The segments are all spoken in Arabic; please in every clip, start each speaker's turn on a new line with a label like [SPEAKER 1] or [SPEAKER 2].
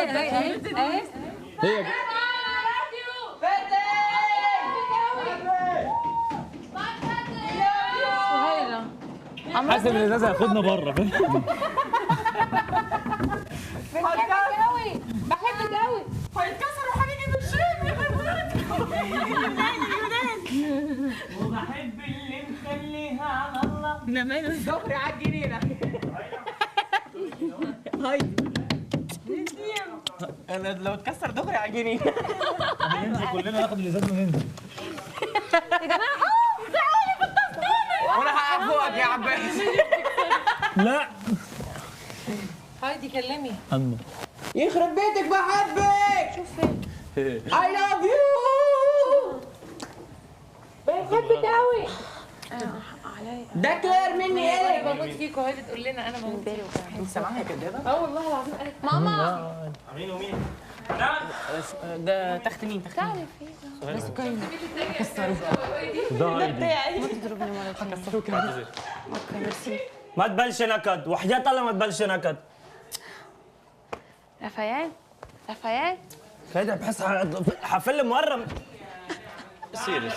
[SPEAKER 1] اهي
[SPEAKER 2] هي حاسب الازازه هياخدنا بره.
[SPEAKER 1] بحبك قوي بحبك قوي.
[SPEAKER 3] هيتكسر وهنيجي بالشام يا خربانك. وبحب اللي مخليها على الله.
[SPEAKER 1] ده ماله
[SPEAKER 3] ظهري على الجنينه. هايدي انا لو اتكسر ظهري على الجنينه.
[SPEAKER 2] هننزل كلنا ناخد الازاز وننزل.
[SPEAKER 1] يا جماعه تعالي في التصوير.
[SPEAKER 3] وانا هقع فوقك يا عباس.
[SPEAKER 2] لا
[SPEAKER 1] هايدي كلمي.
[SPEAKER 2] أنو
[SPEAKER 3] يخرب بيتك بحبك.
[SPEAKER 1] شوف فين.
[SPEAKER 3] I love you.
[SPEAKER 1] بحبك قوي.
[SPEAKER 3] ده كلير مني
[SPEAKER 1] انا
[SPEAKER 3] ايه؟
[SPEAKER 1] بموت فيكوا. هايدي تقول لنا انا بموت فيكوا.
[SPEAKER 3] انت سامعها يا كدابه؟
[SPEAKER 1] اه والله العظيم قالت ماما.
[SPEAKER 4] مين ومين؟
[SPEAKER 3] ده تحت مين؟ تحت مين؟
[SPEAKER 1] تعالي فين.
[SPEAKER 2] ده
[SPEAKER 1] بتاعي. ما تضربني مرة ثانية.
[SPEAKER 4] ما تبلش نكد، وحياة الله ما تبلش نكد.
[SPEAKER 1] رفيان رفيان.
[SPEAKER 4] كده بحس حفل مرة.
[SPEAKER 5] يصير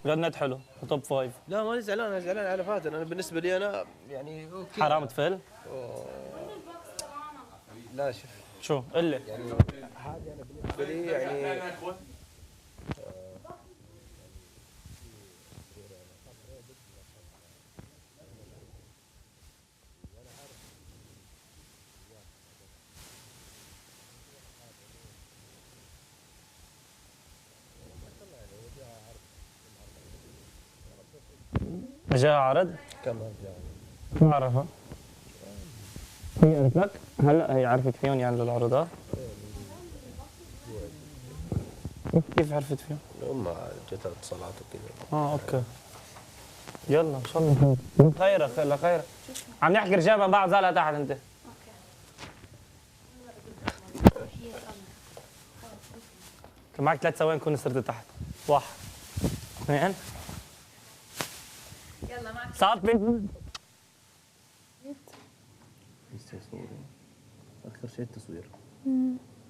[SPEAKER 4] غنت حلو توب فايف.
[SPEAKER 5] لا ماني زعلان، انا زعلان على فاتن. انا بالنسبه لي انا يعني اوكي.
[SPEAKER 4] حرام تفل.
[SPEAKER 5] لا شوف
[SPEAKER 4] شو قل لي
[SPEAKER 5] يعني هذه انا بالنسبه لي يعني
[SPEAKER 4] جاء عرض.
[SPEAKER 5] كم جاء؟
[SPEAKER 4] ما اعرفها. هي قالت لك؟ هلا هي عرفت فيهم يعني للعروضات؟ كيف عرفت فيهم؟
[SPEAKER 5] امها جتها اتصالات وكذا.
[SPEAKER 4] اوكي. يلا ان شاء الله خير خير خير. عم نحكي رجال مع بعض. زعلها تحت انت. كان معك 3 ثواني كون صرت تحت. 1 2
[SPEAKER 1] يلا معك.
[SPEAKER 4] صعب بنت.
[SPEAKER 5] اخر شيء التصوير.